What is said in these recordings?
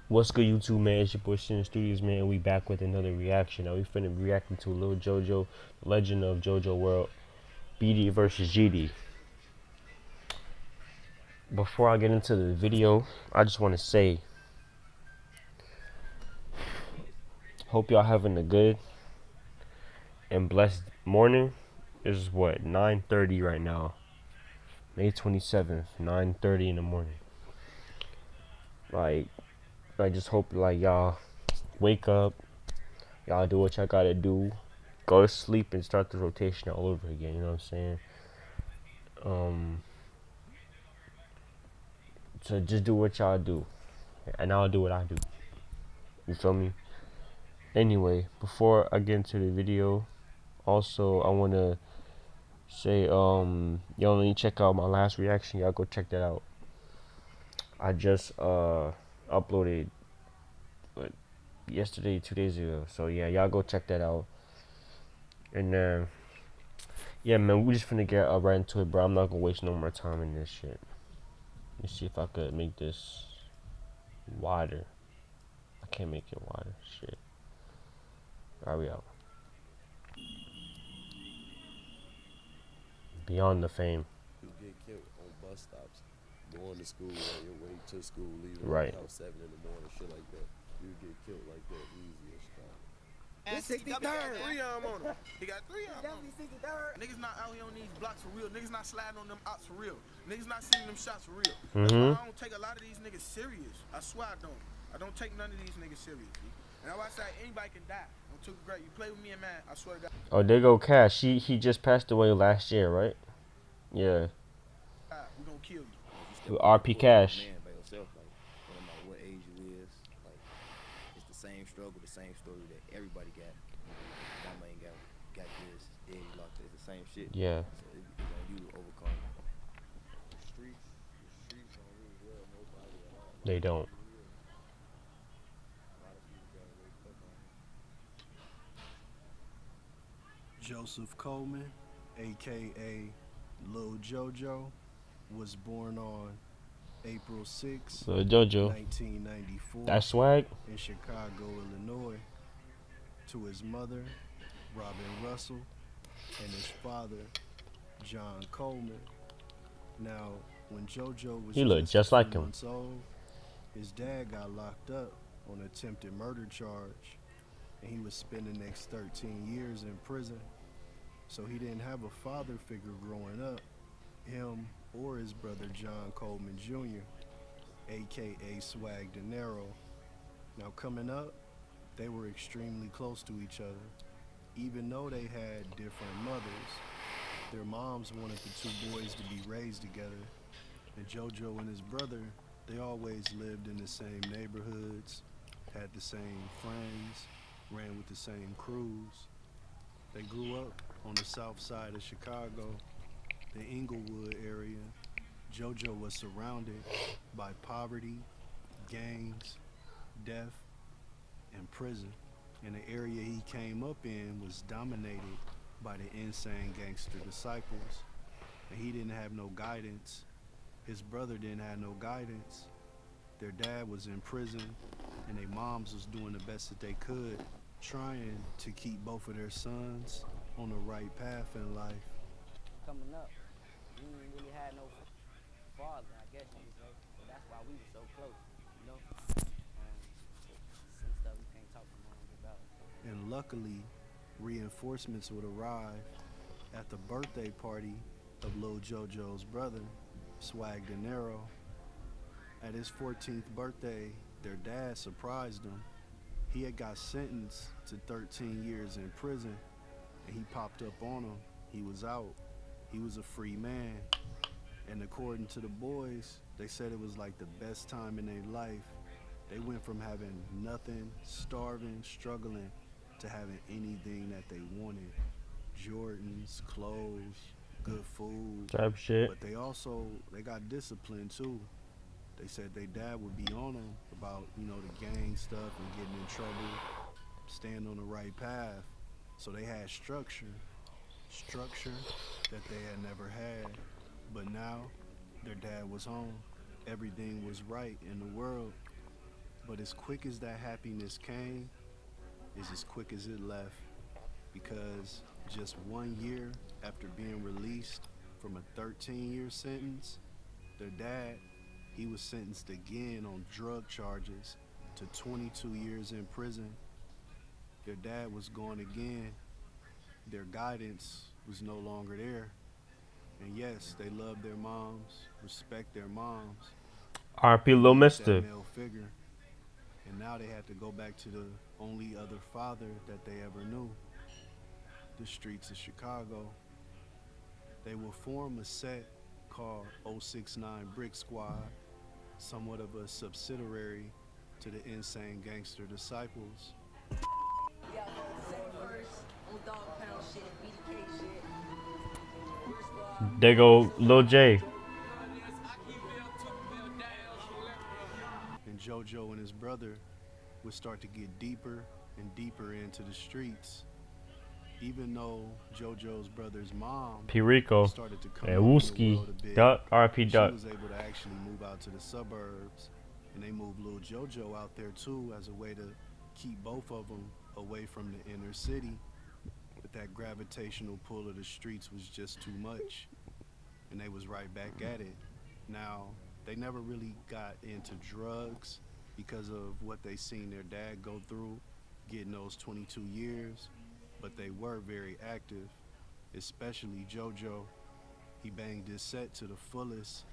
What's good, YouTube, man? It's your boy Sin Studios, man. And we back with another reaction. Now we finna be reacting to Lil Jojo, Legend of Jojo World, BD versus GD. Before I get into the video, I just want to say, hope y'all having a good and blessed morning. It's what 9:30 right now, May 27th, 9:30 in the morning. Like, I just hope like y'all wake up, y'all do what y'all gotta do, go to sleep and start the rotation all over again. You know what I'm saying? Um, so just do what y'all do, and I'll do what I do. You feel me? Anyway, before I get into the video, also I wanna say, y'all need to check out my last reaction. Y'all go check that out. I just uploaded what, yesterday, 2 days ago. So yeah, y'all go check that out. And yeah, man, we just finna get right into it, bro. I'm not gonna waste no more time in this shit. Let's see if I could make this wider. I can't make it wider. Shit. Alright, we out. Beyond the fame. You get killed on bus stops, going to school, on your way to school, leaving out Right. the house 7 in the morning, shit like that. You get killed like that easy as Chicago. This 63rd. Three of them on him. He got three of them. Definitely 63rd. Niggas not out here on these blocks for real. Niggas not sliding on them ops for real. Niggas not sending them shots for real. That's why I don't take a lot of these niggas serious. I swear I don't. I don't take none of these niggas serious. And that's why I say anybody can die. I'm too great. You play with me and man, I swear to God. Oh, there go Cash. He just passed away last year, right? Yeah. We gonna kill you. With RP Cash. Man by yourself, like no matter what age you is, like it's the same struggle, the same story that everybody got. Mama ain't got this, daddy locked it. It's the same shit. Yeah. So it's on you to overcome. The streets don't really love nobody at all. They don't. A lot of people gotta wake up on it. Joseph Coleman, aka Lil Jojo, was born on April 6, Lil Jojo. 1994, That swag? in Chicago, Illinois, to his mother, Robin Russell, and his father, John Coleman. Now, when Jojo was He looked just just a like few him. months old, his dad got locked up on attempted murder charge, and he would spend the next 13 years in prison. So he didn't have a father figure growing up, him or his brother John Coleman Jr., aka Swag De Niro. Now coming up, they were extremely close to each other. Even though they had different mothers, their moms wanted the two boys to be raised together. And Jojo and his brother, they always lived in the same neighborhoods, had the same friends, ran with the same crews. They grew up on the south side of Chicago, the Inglewood area. Jojo was surrounded by poverty, gangs, death, and prison. And the area he came up in was dominated by the insane gangster disciples. And he didn't have no guidance. His brother didn't have no guidance. Their dad was in prison, and their moms was doing the best that they could, trying to keep both of their sons on the right path in life. Coming up, we ain't really had no father, I guess you could say. So that's why we were so close, you know. Some stuff we can't talk to moms about. And luckily, reinforcements would arrive at the birthday party of Lil Jojo's brother, Swag De Niro. At his 14th birthday, their dad surprised him. He had got sentenced to 13 years in prison, and he popped up on him. He was out. He was a free man. And according to the boys, they said it was like the best time in their life. They went from having nothing, starving, struggling, to having anything that they wanted. Jordans, clothes, good food. Type shit. But they got disciplined too. They said their dad would be on them about, the gang stuff and getting in trouble, staying on the right path. So they had structure that they had never had. But now their dad was home. Everything was right in the world. But as quick as that happiness came, is as quick as it left, because just 1 year after being released from a 13-year sentence, their dad, he was sentenced again on drug charges to 22 years in prison. Their dad was gone again. Their guidance was no longer there. And yes, they love their moms, respect their moms. RP They Lil needed that Mister. male figure. And now they had to go back to the only other father that they ever knew, the streets of Chicago. They will form a set called 069 Brick Squad, somewhat of a subsidiary to the Insane Gangster Disciples. There go Lil J. And Jojo and his brother would start to get deeper and deeper into the streets. Even though Jojo's brother's mom P Rico. started to come And up in the Wooski. world a bit, Duck. RP she Duck. was able to actually move out to the suburbs. And they moved little Jojo out there too as a way to keep both of them away from the inner city. But that gravitational pull of the streets was just too much. And they was right back at it. Now, they never really got into drugs because of what they seen their dad go through, getting those 22 years, but they were very active, especially Jojo. He banged his set to the fullest,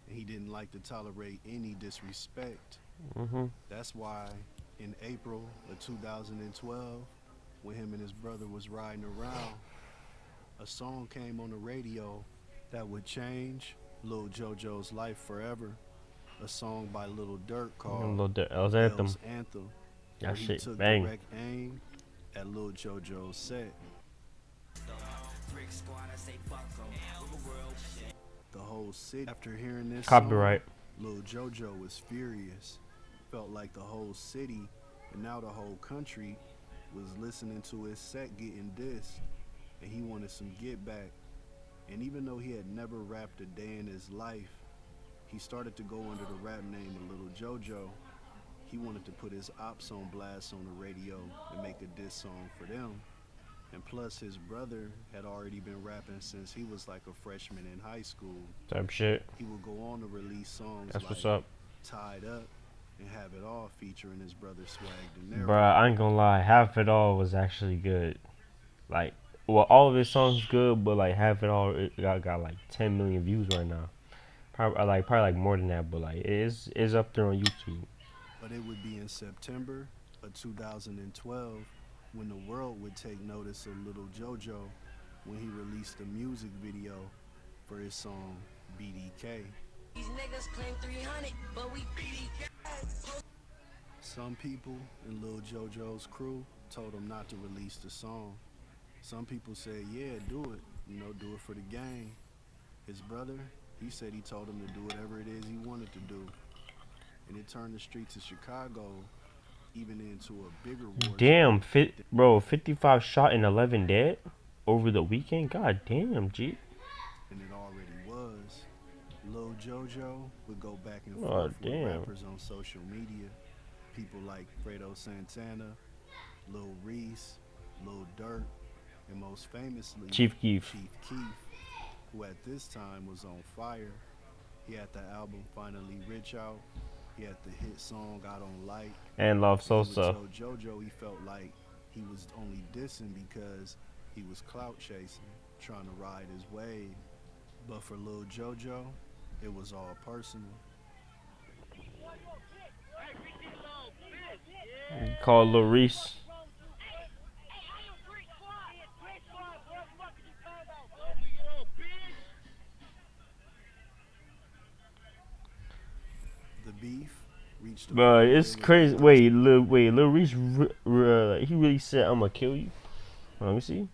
and he didn't like to tolerate any disrespect. Mm-hmm. That's why in April of 2012, when him and his brother was riding around, a song came on the radio that would change Lil Jojo's life forever. A song by Lil Durk called Lil L's Anthem. L's Anthem, That where he shit took bang. direct aim at Lil Jojo's set. The whole city, after hearing this Copyright. song, Lil Jojo was furious. Felt like the whole city, and now the whole country, was listening to his set getting dissed, and he wanted some get back. And even though he had never rapped a day in his life, he started to go under the rap name of Little Jojo. He wanted to put his ops on blast on the radio and make a diss song for them. And plus, his brother had already been rapping since he was like a freshman in high school. Type shit. He would go on to release songs That's like what's up. Tied Up and Have It All featuring his brother Swag De Niro. Bruh, I ain't gonna lie. Half It All was actually good. Like, well, all of his songs good, but like Half It All, it got like 10 million views right now. Probably like more than that, but like it's up there on YouTube. But it would be in September of 2012 when the world would take notice of Little Jojo when he released a music video for his song BDK. These niggas claim 300, but we BDK. Some people in Lil Jojo's crew told him not to release the song. Some people said, yeah, do it. Do it for the gang. His brother, he said he told him to do whatever it is he wanted to do. And it turned the streets of Chicago even into a bigger war Damn, zone. bro, 55 shot and 11 dead over the weekend. God damn, G. And it already was. Lil Jojo would go back and Oh, forth with damn. rappers on social media. People like Fredo Santana, Lil Reese, Lil Durk, and most famously Chief Keef. Chief Keef, who at this time was on fire. He had the album Finally Rich out. He had the hit song Out on Light. And Love He would Sosa. tell Jojo he felt like he was only dissing because he was clout chasing, trying to ride his wave. But for Lil Jojo, it was all personal. Called Lil Reese. The beef reached a Bro, point where it's it was crazy. beyond Lil Reese, he really said, "I'ma kill you." Let me see.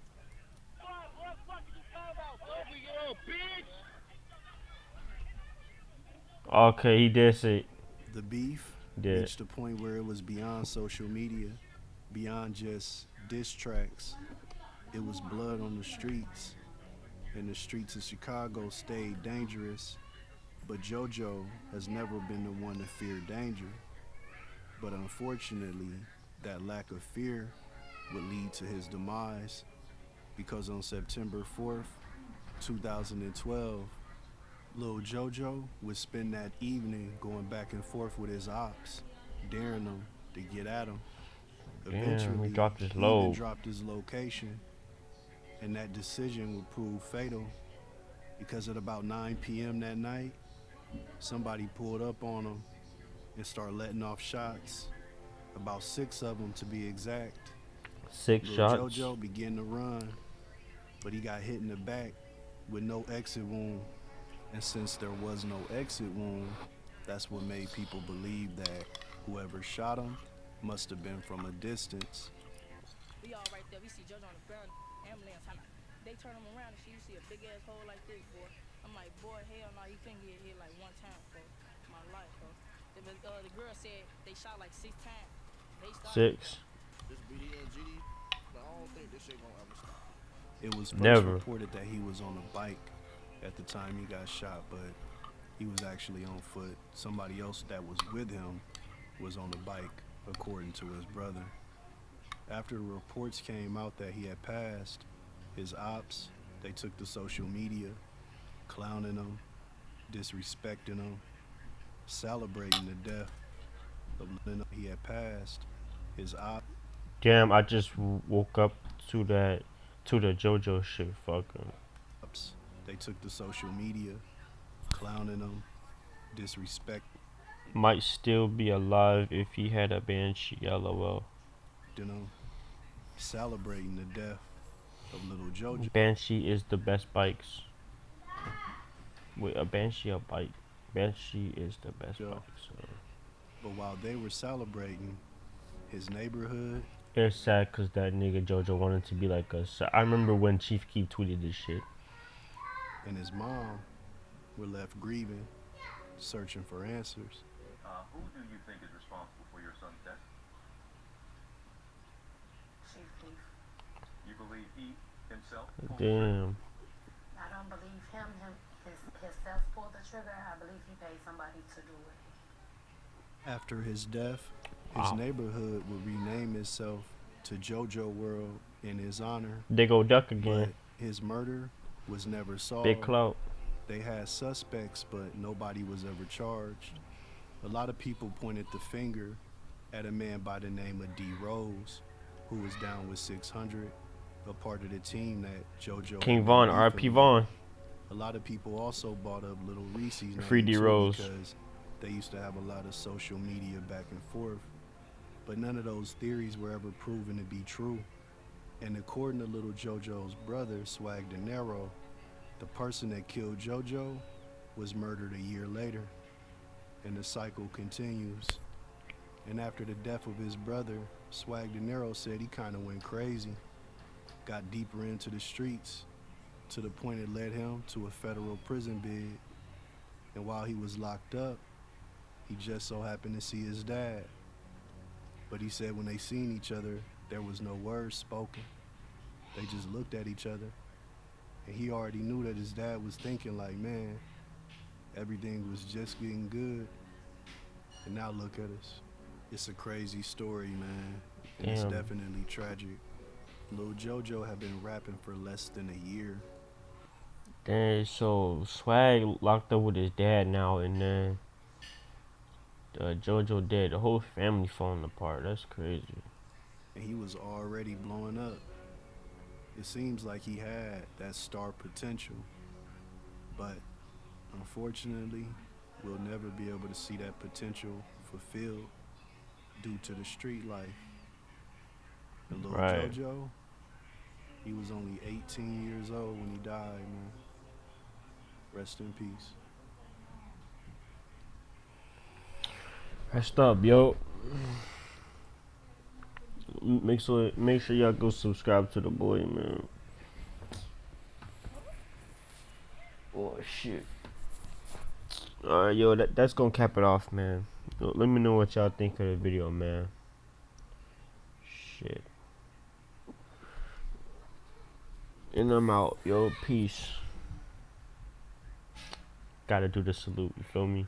Okay, he did say. The beef Did. reached a point where it was beyond social media, beyond just diss tracks. It was blood on the streets, and the streets of Chicago stayed dangerous. But Jojo has never been the one to fear danger. But unfortunately, that lack of fear would lead to his demise because on September 4th, 2012, Lil Jojo would spend that evening going back and forth with his ops, daring them to get at him. Damn, he Eventually, dropped his he even load. dropped his location, and that decision would prove fatal because at about 9 p.m. that night, somebody pulled up on him and started letting off shots, about 6 of them to be exact. 6 Lil shots. Jojo began to run, but he got hit in the back with no exit wound. And since there was no exit wound, that's what made people believe that whoever shot him must have been from a distance. We all right there. We see Jojo on the ground, ambulance. They turn him around and you see a big ass hole like this, boy. I'm like, boy, hell no, he couldn't get hit like one time for my life, bro. The girl said they shot like 6 times. They started. 6. This BD and GD, but I don't think this shit gonna ever stop. It was first Never. reported that he was on a bike at the time he got shot, but he was actually on foot. Somebody else that was with him was on the bike, according to his brother. After reports came out that he had passed, his ops, they took to social media, clowning him, disrespecting him, celebrating the death of he had passed. His ops, Damn, I just woke up to the JoJo shit. Fucking. they took to social media, clowning him, disrespecting Might still be alive if he had a banshee. LOL. him, celebrating the death of little Jojo. Banshee is the best bikes. Wait, a banshee, a bike. Banshee is the best bike. So But while they were celebrating, his neighborhood, it's sad because that nigga JoJo wanted to be like us. I remember when Chief Keef tweeted this shit. and his mom were left grieving, searching for answers. Who do you think is responsible for your son's death? Chief Keef. You believe he himself pulled the Damn. I don't believe himself pulled the trigger. I believe he paid somebody to do it. After his death, his neighborhood would rename itself to Jojo World in his honor. They go duck But again. his murder was never solved. Big clout. They had suspects, but nobody was ever charged. A lot of people pointed the finger at a man by the name of D. Rose, who was down with 600, a part of the team that Jojo. King Von, RP Von. A lot of people also brought up Little Reese's Free name D too, Rose. because they used to have a lot of social media back and forth, but none of those theories were ever proven to be true. And according to Little Jojo's brother, Swag De Niro, the person that killed Jojo was murdered a year later, and the cycle continues. And after the death of his brother, Swag De Niro said he kind of went crazy, got deeper into the streets, to the point it led him to a federal prison bid. And while he was locked up, he just so happened to see his dad. But he said when they seen each other, there was no words spoken. They just looked at each other. And he already knew that his dad was thinking like, man, everything was just getting good. And now look at us. It's a crazy story, man. And it's Damn. definitely tragic. Lil Jojo had been rapping for less than a year. Damn, so Swag locked up with his dad now, and then JoJo dead. The whole family falling apart. That's crazy. And he was already blowing up. It seems like he had that star potential, but unfortunately, we'll never be able to see that potential fulfilled due to the street life. And Lil Right. Jojo, he was only 18 years old when he died, man. Rest in peace. Rest up, yo. Make sure y'all go subscribe to the boy, man. Oh shit. Alright, yo, that's gonna cap it off, man. Yo, let me know what y'all think of the video, man. Shit. And I'm out, yo. Peace. Gotta do the salute, you feel me?